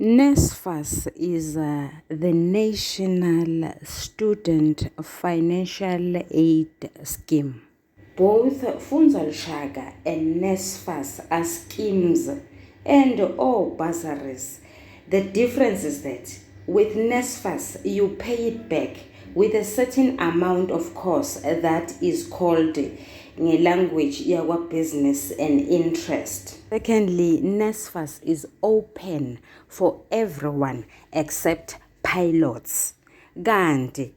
NSFAS is the National Student Financial Aid Scheme. Both Fundza Lushaka and NSFAS are schemes and or bursaries. The difference is that with NSFAS you pay it back with a certain amount of course that is called language yakwa business and interest. Secondly, NSFAS is open for everyone except pilots. Kanti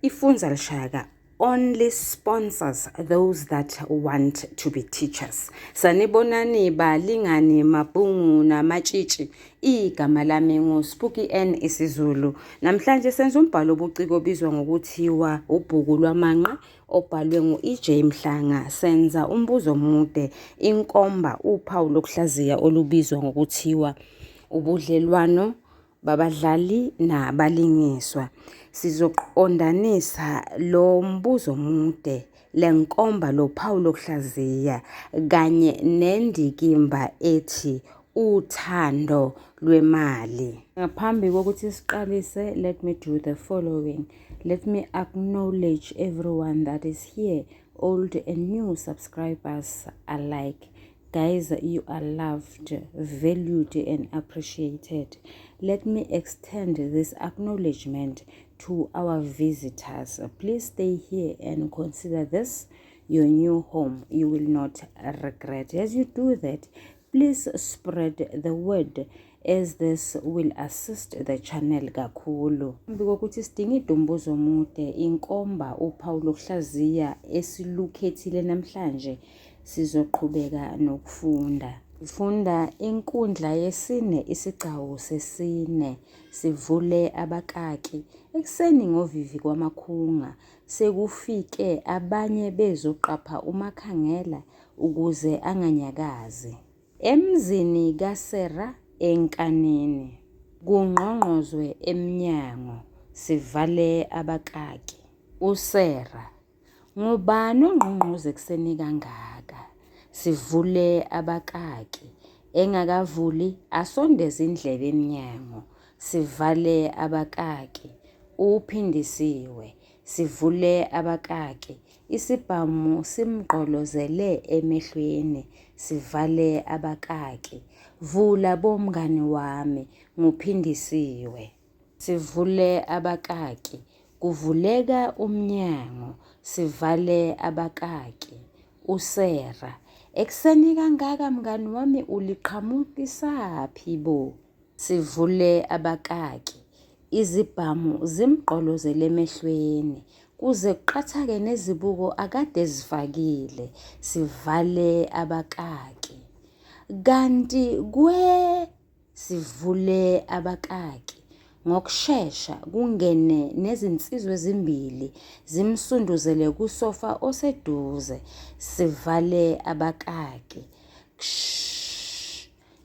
iFundza Lushaka only sponsors those that want to be teachers. Sanibonani balingani mabhungu namatshitshi. Igama lami nguSpooky N isiZulu. Namhlanje senza umbhalo obuciko obizwa ngokuthiwa Ubhuku Lwamanqe obhalwe ngu-EJ Mhlanga. Senza umbuzo omude, inkomba, uphawu lokuhlaziya olubizwa ngokuthiwa ubudlelwano, babadlali nabalingiswa. Sizoqondanisa lo mbuzo omude, lenkomba lophawu lokuhlaziya kanye nendikimba ethi Uthando Lwemali. Ngaphambi kokuthi siqalise, let me do the following. Let me acknowledge everyone that is here, old and new subscribers alike. Guys, you are loved, valued, and appreciated. Let me extend this acknowledgement to our visitors. Please stay here and consider this your new home. You will not regret. As you do that, please spread the word, as this will assist the channel kakhulu. Ngokuthi sidinga umbuzo omude, inkomba, uphawu lokuhlaziya esilukhethile namhlanje, sizoqhubeka nokufunda. Funda inkundla yesine isigcawu sesine. Sivule abakaki. Ekuseni ngovivi kwamakhunga sekufike abanye bezoqapha umakhangela ukuze anganyakazi. Emzini kaSera enkanini kungqongqozwe emnyango, sivale abakaki. USera: ngubani ongqongqoze kuseni kangaka? Sivule abakaki. Engakavuli asondeze indlebe emnyango, sivale abakaki. Uphindisiwe: sivule abakaki. Isibhamu simgqolozele emehlweni, sivale abakaki. Vula bomngani wami, nguphindisiwe. Sivule abakaki. Kuvuleka umnyango, sivale abakaki. USera: ekuseni kangaka mngani wami uliqhamukisaphi bo? Sivule abakaki. Izibhamu zimgqolozele emehlweni kuze kuqathake nezibuko akade zifakile, sivale abakaki. Kanti sivule abakaki. Ngokushesha kungene nezinsizwa ezimbili zimsunduzele kusofa oseduze, sivale abakaki.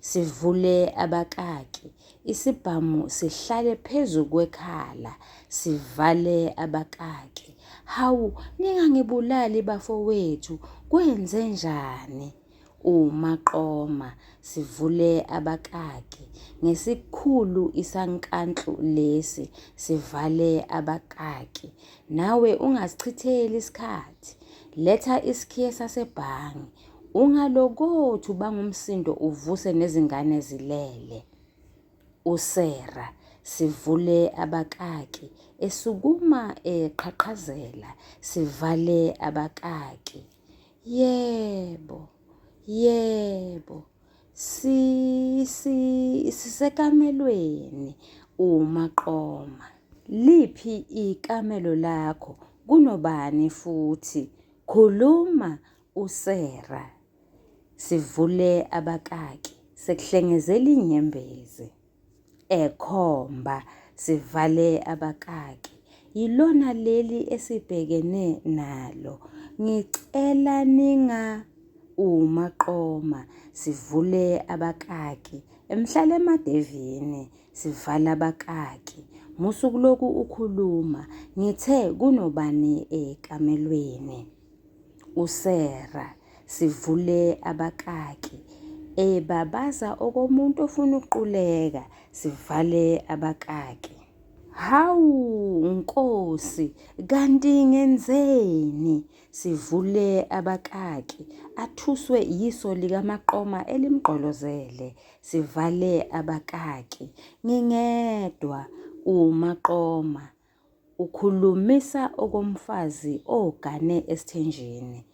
Sivule abakaki. Isibhamu sihlale phezu kwekhala, sivale abakaki. Hawu, ningangibulali bafowethu, kwenze njani? Umaqoma, sivule abakaki. Ngesikhulu isankantlu lesi, sivale abakaki. Nawe ungasichitheli isikhathi, letha isikhiye sasebhangi. Ungalokothi ubangumsindo uvuse nezingane zilele. USera: sivule abakaki. Esukuma eqhaqhazela, sivale abakaki. Yebo, yebo, sisekamelweni. Umaqoma: liphi ikamelo lakho? Kunobani futhi? Khuluma. USera: sivule abakaki. Sekuhlengezela inyembezi. Ekhomba: sivale abakaki. Yilona leli esibhekene nalo, ngicela ninga. Umaqoma: sivule abakaki. Emhlale emadevini, sivala abakaki. Musuku lokhu ukhuluma, ngithe kunobani ekamelweni? USera: sivule abakaki. ebabaza okomuntu ofuna ukuquleka, sivale abakaki. Hawu Nkosi, kanti ngenzeni? Sivule abakaki, athuswe yiso likaMaqoma elimgqolozele, sivale abakaki. Ngingedwa uMaqoma, ukhulumisa okomfazi ogane esithenjini.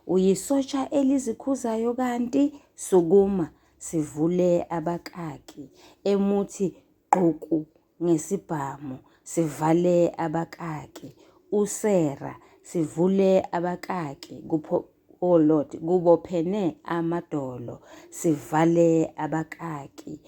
Uyisotsha elizikhuzayo kanti sukuma, sivule abakaki. Emuthi gquku ngesibhamu, sivale abakaki. Usera, sivule abakaki. Kubophene amadolo, sivale abakaki.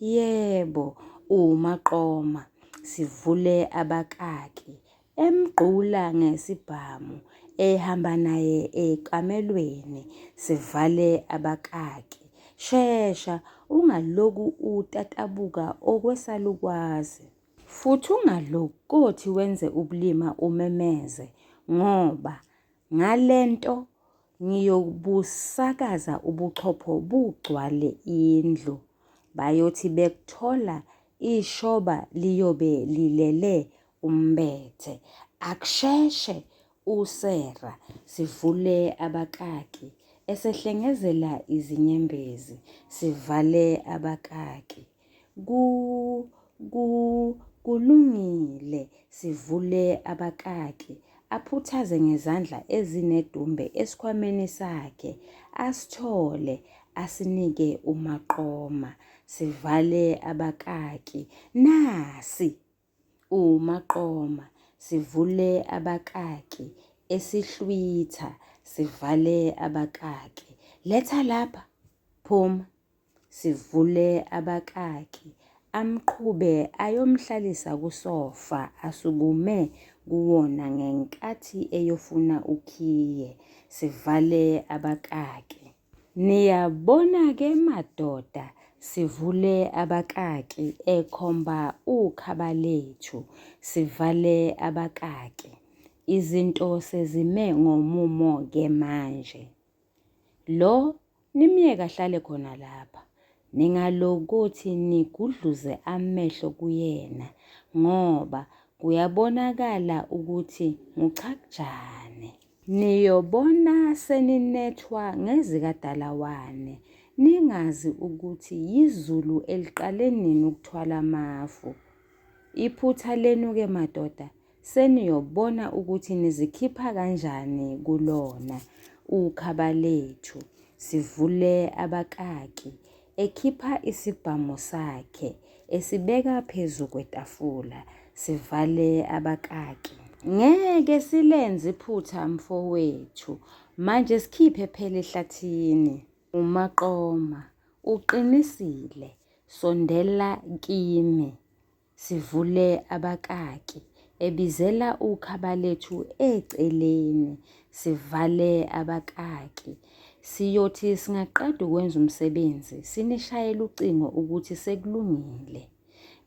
Yebo uMaqoma, sivule abakaki. Emgqula ngesibhamu, ehamba naye ekamelweni, sivale abakaki. Shesha, ungaloku utatabuka okwesalukwazi, futhi ungalokothi wenze ubulima umemeze, ngoba ngalento ngiyobusakaza ubuchopho bugcwale indlu. Bayothi bekuthola ishoba liyobe lilele umbethe. Akusheshe usera, sivule abakaki. Esehlengezela izinyembezi, sivale abakaki. Kulungile, sivule abakaki. Aphuthaze ngezandla ezinedumbe esikhwameni sakhe, asithole, asinike uMaqoma, sivale abakaki. Nasi uMaqoma, sivule abakaki. Esihlwitha, sivale abakaki. Letha lapha, phuma, sivule abakaki. Amqhube ayomhlalisa kusofa, asukume kuwona ngenkathi eyofuna ukhiye, sivale abakaki. Niyabona-ke madoda, sivule abakaki ekhomba ukhaba lethu, sivale abakaki. Izinto sezime ngomumo-ke manje. Lo nimyeke ahlale khona lapha. Ningalokothi nigudluze amehlo kuyena, ngoba kuyabonakala ukuthi nguchakujane. Niyobona seninethwa ngezikadalawane, ningazi ukuthi yizulu eliqale nini ukuthwala amafu. Iphutha lenu-ke madoda, seniyobona ukuthi nizikhipha kanjani kulona ukhaba lethu. Sivule abakaki, ekhipha isibhamu sakhe, esibeka phezu kwetafula, sivale abakaki. Ngeke silenze iphutha mfowethu, manje sikhiphe phela ehlathini. uMaqoma, uqinisile, sondela kimi. Sivule abakaki, ebizela ukhaba lethu eceleni, sivale abakaki. Siyothi singaqeda ukwenza umsebenzi, sinishayele ucingo ukuthi sekulungile.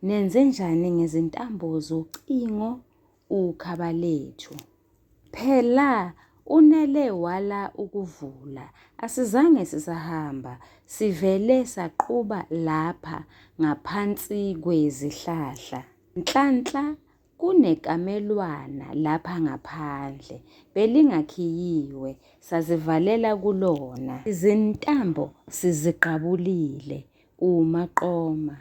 Nenze njani ngezintambo zocingo ukhaba lethu? Phela unele wala ukuvula, asizange sisahamba, sivele saqhuba lapha ngaphansi kwezihlahla. Nhlanhla kunekamelwana lapha ngaphandle, belingakhiyiwe, sazivalela kulona. Izintambo siziqabulile uMaqoma.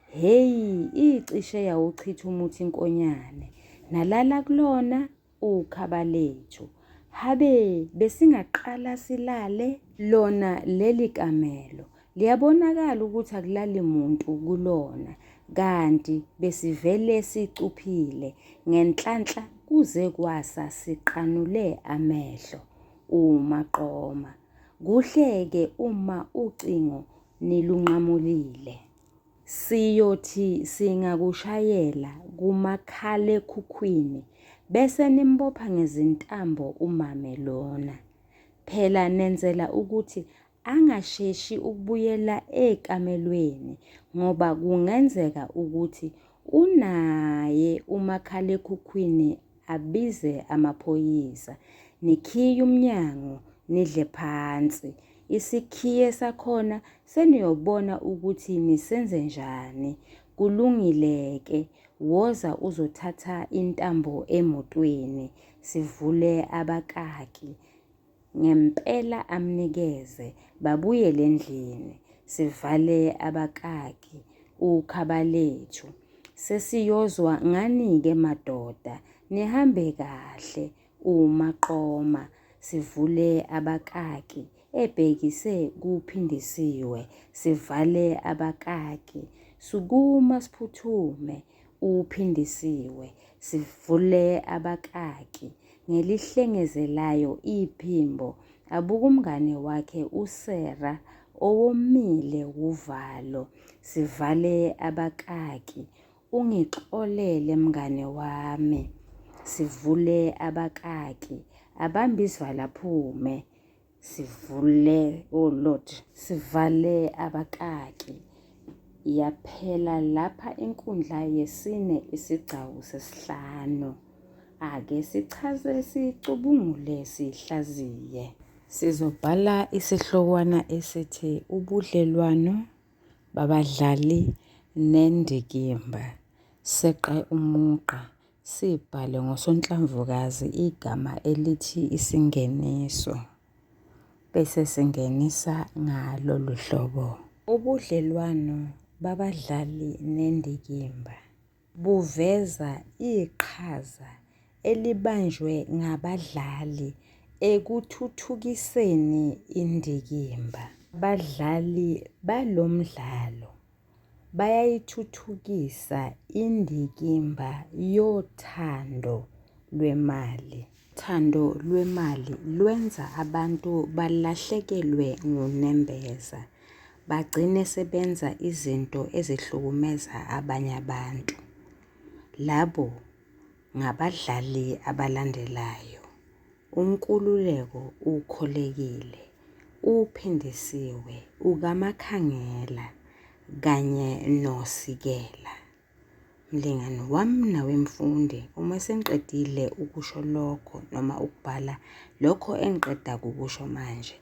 Heyi, icishe yawuchitha umuthi inkonyane, nalala kulona ukhaba lethu. Habe besingaqala silale lona leli kamelo. Liyabonakala ukuthi akulali muntu kulona, kanti besivele sicuphile ngenhlanhla kuze kwasa siqanule amehlo uMaqoma. Kuhleke uma ucingo nilunqamulile. Siyothi singakushayela kumakhalekhukhwini bese nimbopha ngezintambo umame lona. Phela nenzela ukuthi angasheshi ukubuyela ekamelweni, ngoba kungenzeka ukuthi unaye umakhalekhukhwini abize amaphoyisa. Nikhiye umnyango, nidle phansi. Isikhiye sakhona seniyobona ukuthi nisenze njani. Kulungile-ke, woza uzothatha intambo emotweni, sivule abakaki. Ngempela amnikeze, babuyele endlini, sivale abakaki, ukhaba lethu. Sesiyozwa ngani-ke madoda, nihambe kahle, umaqoma, sivule abakaki, ebhekise kuphindisiwe, sivale abakaki, sukuma siphuthume, uphindisiwe, sivule abakaki, ngelihlengezelayo iphimbo, abuka umngane wakhe uSera, owomile uvalo, sivale abakaki, ungixolele mngane wami, sivule abakaki, abambe isivala aphume, sivule Lord, sivale abakaki. Yaphela lapha inkundla yesine isigcawu sesihlanu. Ake sichaze, sicubungule, sihlaziye. Sizobhala isihlokwana esithi ubudlelwano, babadlali, nendikimba. Seqe umugqa, sibhale ngosonhlamvukazi igama elithi isingeniso. Bese singenisa ngalolu hlobo. Ubudlelwano babadlali nendikimba buveza iqhaza elibanjwe ngabadlali ekuthuthukiseni indikimba. Abadlali balo mdlalo bayayithuthukisa indikimba yothando lwemali. Uthando lwemali lwenza abantu balahlekelwe ngunembeza, bagcine sebenza izinto ezihlukumeza abanye abantu. Labo ngabadlali abalandelayo: unkululeko ukholekile, uphindisiwe, ukamakhangela kanye nosikela. Mlingani wami nawemfundi, uma sengiqedile ukusho lokho noma ukubhala lokho engiqeda kukusho manje,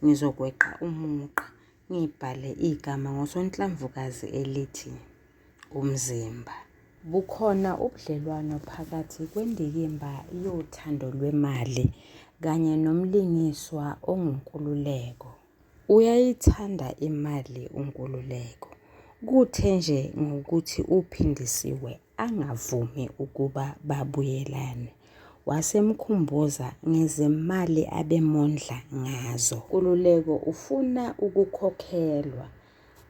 ngizokweqa umugqa ngibhale igama ngosonhlamvukazi elithi umzimba. Bukhona ubudlelwano phakathi kwendikimba yothando lwemali kanye nomlingiswa ongunkululeko. Uyayithanda imali unkululeko, kuthe nje ngokuthi uphindisiwe angavumi ukuba babuyelane. Wasemkhumbuza ngezimali abemondla ngazo. Nkululeko ufuna ukukhokhelwa.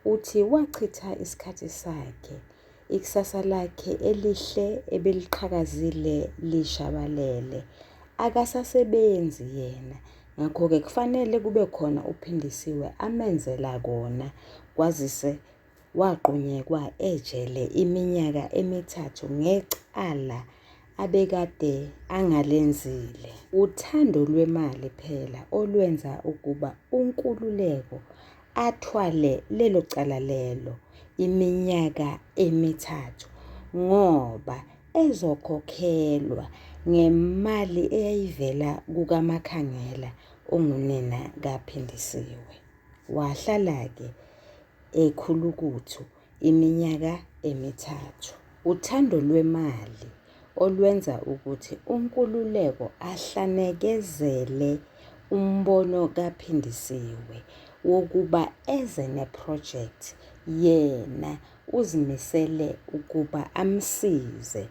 Uthi wachitha isikhathi sakhe, ikusasa lakhe elihle ebeliqhakazile lishabalele, akasasebenzi yena. Ngakho-ke kufanele kube khona uphindisiwe amenzela kona, kwazise wagqunyekwa ejele iminyaka 3 ngecala abekade angalenzile. Uthando lwemali phela olwenza ukuba unkululeko athwale lelo cala lelo iminyaka 3 ngoba ezokhokhelwa ngemali eyayivela kukamakhangela ongunina kaphindisiwe. Wahlala-ke ekhulukuthu iminyaka 3. Uthando lwemali olwenza ukuthi unkululeko ahlanekezele umbono kaphindisiwe wokuba eze neproject yena uzimisele ukuba amsize.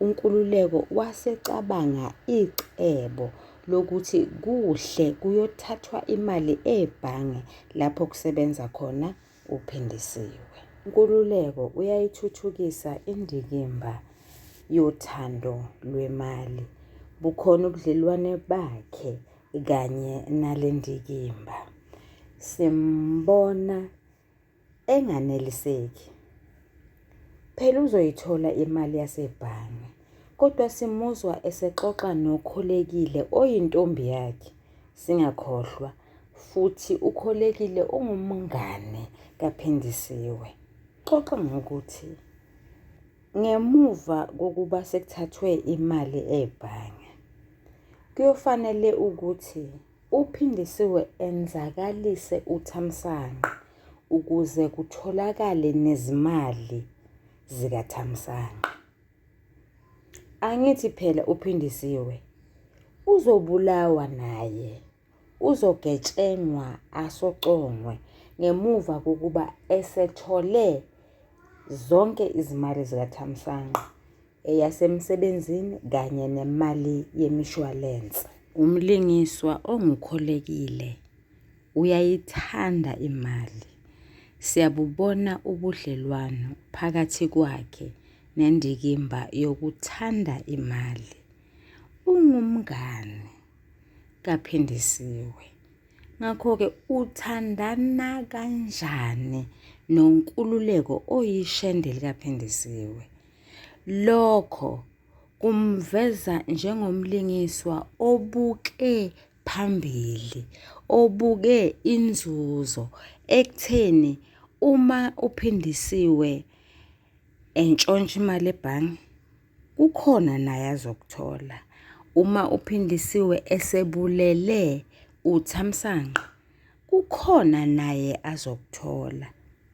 Unkululeko wasecabanga icebo lokuthi kuhle kuyothathwa imali ebhange lapho kusebenza khona uphindisiwe. Unkululeko uyayithuthukisa indikimba yothando lwemali. Bukhona ubudlelwane bakhe kanye nalendikimba. Simbona enganeliseki. Phela uzoyithola imali yasebhange, kodwa simuzwa esexoxa nokholekile oyintombi yakhe. Singakhohlwa futhi ukholekile ungumngane kaphindisiwe. Xoxa ngokuthi ngemuva kokuba sekuthathwe imali ebhange, kuyofanele ukuthi uphindisiwe enzakalise uthamsanqa ukuze kutholakale nezimali zikathamsanqa. Angithi phela uphindisiwe uzobulawa naye, uzogetshengwa asocongwe ngemuva kokuba esethole zonke izimali zikathamsanqa, eyasemsebenzini kanye nemali yemishwalense. Umlingiswa ongukholekile uyayithanda imali. Siyabubona ubudlelwano phakathi kwakhe nendikimba yokuthanda imali. Ungumngane kaphindisiwe. Ngakho-ke uthandana kanjani nonkululeko oyishende likaphindisiwe? Lokho kumveza njengomlingiswa obuke phambili, obuke inzuzo ekutheni uma uphindisiwe entshontsha imali ebhange, kukhona naye azokuthola. Uma uphindisiwe esebulele uthamsanqa, kukhona naye azokuthola.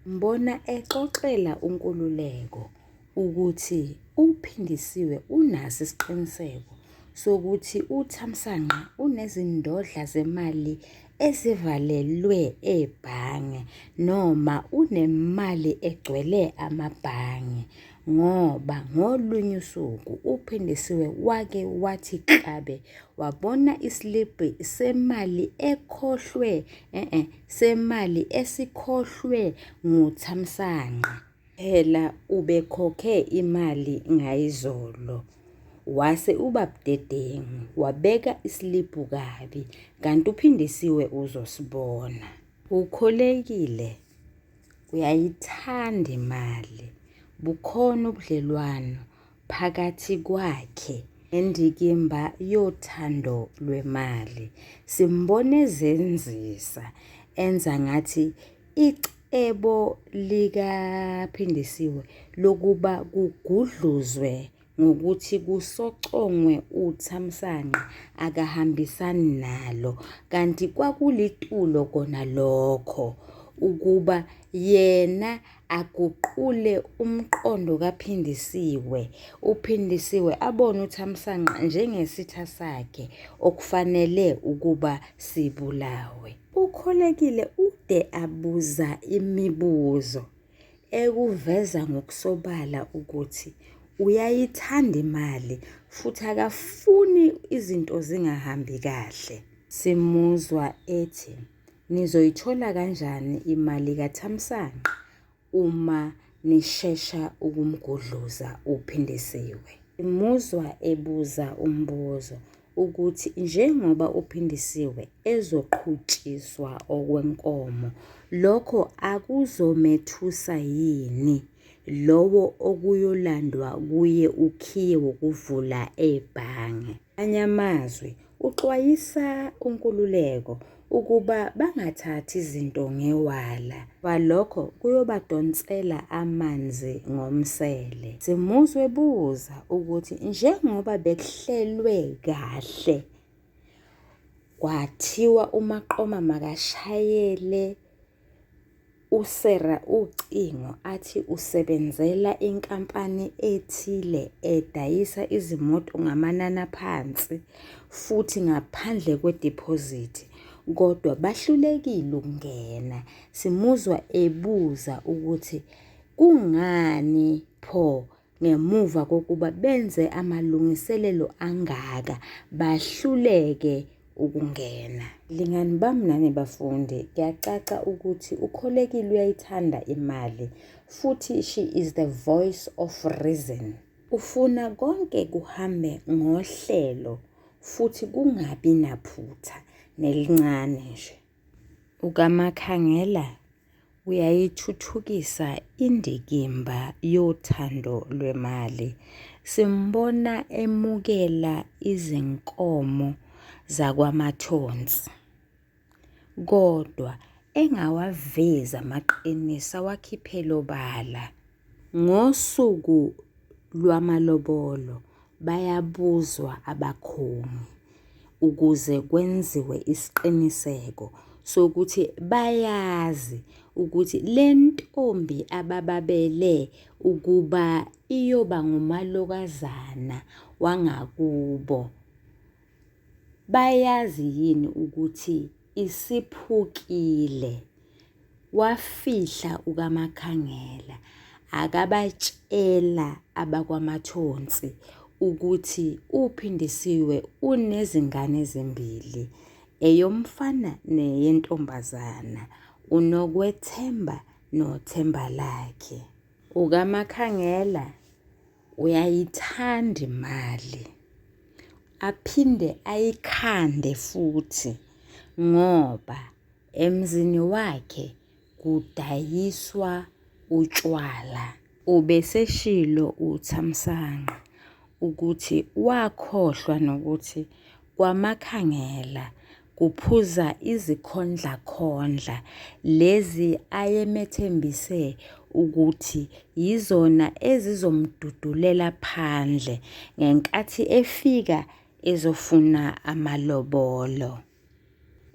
Mbona exoxela unkululeko ukuthi uphindisiwe unaso isiqiniseko sokuthi uthamsanqa unezindodla zemali ezivalelwe ebhange noma unemali egcwele amabhange, ngoba ngolunye usuku uphindisiwe wake wathi klabe wabona isiliphi semali semali esikhohlwe nguthamsanqa. Phela ubekhokhe imali ngayizolo, wase uba budedengu wabeka isiliphu kabi, kanti uphindisiwe uzosibona. Ukholekile, uyayithanda imali. Bukhona ubudlelwano phakathi kwakhe nendikimba yothando lwemali. Simbone ezenzisa enza ngathi icebo likaphindisiwe lokuba kugudluzwe ngokuthi kusocongwe uthamsanqa akahambisani nalo, kanti kwakulitulo kona lokho ukuba yena aguqule umqondo kaphindisiwe, uphindisiwe abone uthamsanqa njengesitha sakhe okufanele ukuba sibulawe. Ukholekile ude abuza imibuzo ekuveza ngokusobala ukuthi uyayithanda imali futhi akafuni izinto zingahambi kahle. Simuzwa ethi, nizoyithola kanjani imali kathamsanqa uma nishesha ukumgudluza uphindisiwe? Simuzwa ebuza umbuzo ukuthi njengoba uphindisiwe ezoqhutshiswa okwenkomo, lokho akuzomethusa yini lowo okuyolandwa kuye ukhiye wokuvula ebhange? Anyamazwi uxwayisa unkululeko ukuba bangathathi izinto ngewala, balokho kuyobadonsela amanzi ngomsele. Simuzwe ebuza ukuthi njengoba bekuhlelwe kahle, kwathiwa uMaqoma makashayele usera ucingo athi usebenzela inkampani ethile edayisa izimoto ngamanani aphansi futhi ngaphandle kwedeposit, kodwa bahlulekile ukungena. Simuzwa ebuza ukuthi kungani pho ngemuva kokuba benze amalungiselelo angaka bahluleke ukungena. Lingani bami nani bafundi, kuyacaca ukuthi ukholekile uyayithanda imali futhi she is the voice of reason. Ufuna konke kuhambe ngohlelo futhi kungabi naphutha nelincane nje. Ukamakhangela uyayithuthukisa indikimba yothando lwemali. Simbona emukela izinkomo zakwamathonsi, kodwa engawavezi amaqiniso awakhiphela obala. Ngosuku lwamalobolo bayabuzwa abakhongi ukuze kwenziwe isiqiniseko sokuthi bayazi ukuthi le ntombi abababele ukuba iyoba ngumalokazana wangakubo, bayazi yini ukuthi isiphukile. Wafihla ukaMakhangela, akabatshela abakwamathonsi ukuthi uPhindisiwe unezingane ezimbili, eyomfana neyentombazana, uNokwethemba noThemba lakhe. UkaMakhangela uyayithanda imali, aphinde ayikhande futhi ngoba emzini wakhe kudayiswa utshwala. Ubeseshilo uThamsanqa ukuthi wakhohlwa nokuthi kwaMakhangela kuphuza izikhondlakhondla lezi ayemethembise ukuthi yizona ezizomdudulela phandle ngenkathi efika ezofuna amalobolo.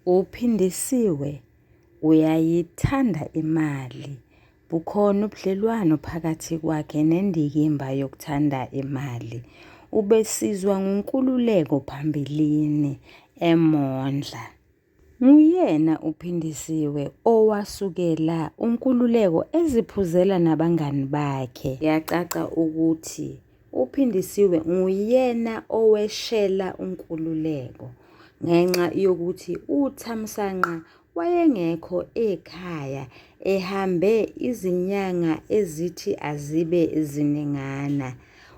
UPhindisiwe uyayithanda imali. Bukhona ubudlelwano phakathi kwakhe nendikimba yokuthanda imali. Ubesizwa ngunkululeko phambilini emondla. Nguyena uPhindisiwe owasukela unkululeko eziphuzela nabangani bakhe. Yacaca ukuthi uPhindisiwe nguyena oweshela unkululeko ngenxa yokuthi uThamsanqa wayengekho ekhaya, ehambe izinyanga ezithi azibe ziningana.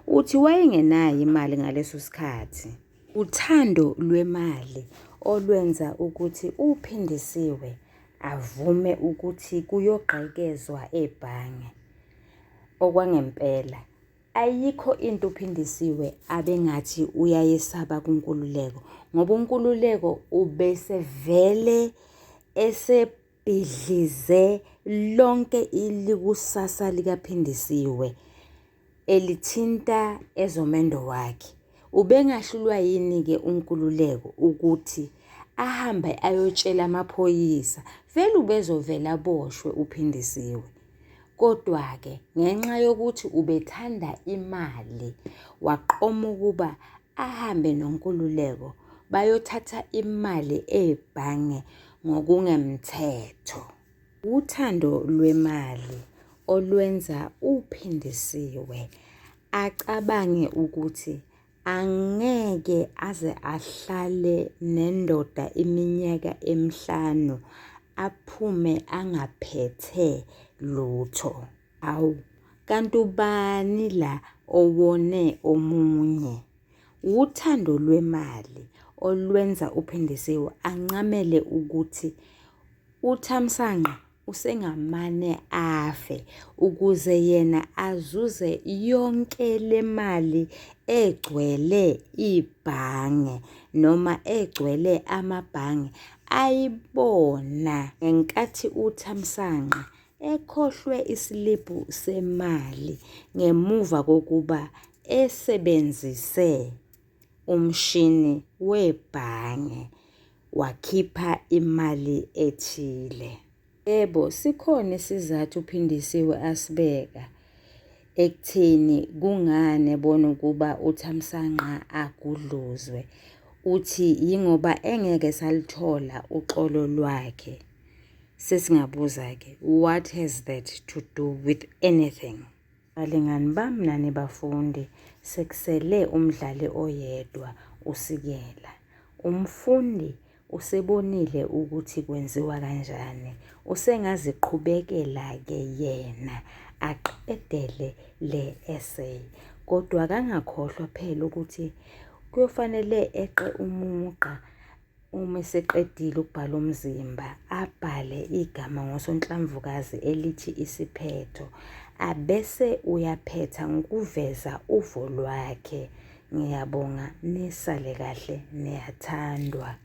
Uthi wayengenayo imali ngaleso sikhathi. Uthando lwemali olwenza ukuthi uPhindisiwe avume ukuthi kuyogqekezwa ebhange. Okwangempela ayikho into uPhindisiwe abengathi uyayesaba kunkululeko, ngoba unkululeko ubesevele esebhidlize lonke ilikusasa likaPhindisiwe elithinta ezomendo wakhe. Ubengahlulwa yini-ke unkululeko ukuthi ahambe ayotshela amaphoyisa vele ubezovela aboshwe uPhindisiwe. Kodwa-ke ngenxa yokuthi ubethanda imali, waqoma ukuba ahambe nonkululeko bayothatha imali ebhange ngokungemthetho. Uthando lwemali olwenza uPhindisiwe acabange ukuthi angeke aze ahlale nendoda iminyaka 5 aphume angaphethe lutho. Awu, kanti ubani la owone omunye? Uthando lwemali olwenza uPhindisiwe ancamele ukuthi uThamsanqa usengamane afe ukuze yena azuze yonke le mali egcwele ibhange noma egcwele amabhange ayibona ngenkathi uThamsanqa ekhohlwe isiliphu semali ngemuva kokuba esebenzise umshini webhange wakhipha imali ethile. Yebo, sikhona isizathu uPhindisiwe asibeka ekutheni kungane bona ukuba uThamsanqa agudluzwe. Uthi yingoba engeke salithola uxolo lwakhe. Sesingabuza-ke, what has that to do with anything? Balingani bami nani bafundi, sekusele umdlali oyedwa usikela. Umfundi usebonile ukuthi kwenziwa kanjani. Usengaziqhubekela-ke yena aqedele le essay. Kodwa kangakhohlwa phela ukuthi kuyofanele eqe umugqa uma eseqedile ukubhala umzimba, abhale igama ngosonhlamvukazi elithi isiphetho, abese uyaphetha ngokuveza uvo lwakhe. Ngiyabonga, nisale kahle, niyathandwa.